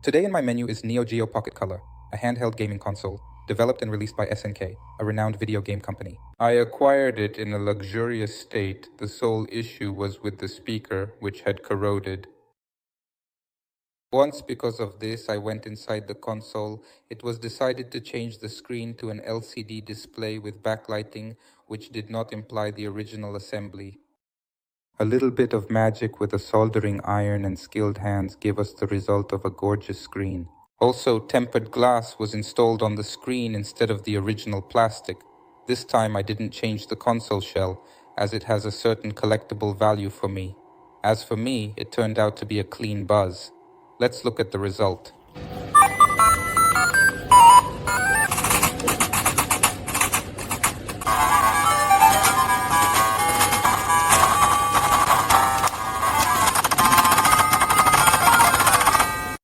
Today in my menu is Geo Pocket Color, a handheld gaming console, developed and released by SNK, a renowned video game company. I acquired it in a luxurious state. The sole issue was with the speaker, which had corroded. Once, because of this, I went inside the console. It was decided to change the screen to an LCD display with backlighting, which did not imply the original assembly. A little bit of magic with a soldering iron and skilled hands gave us the result of a gorgeous screen. Also, tempered glass was installed on the screen instead of the original plastic. This time I didn't change the console shell, as it has a certain collectible value for me. As for me, it turned out to be a clean buzz. Let's look at the result.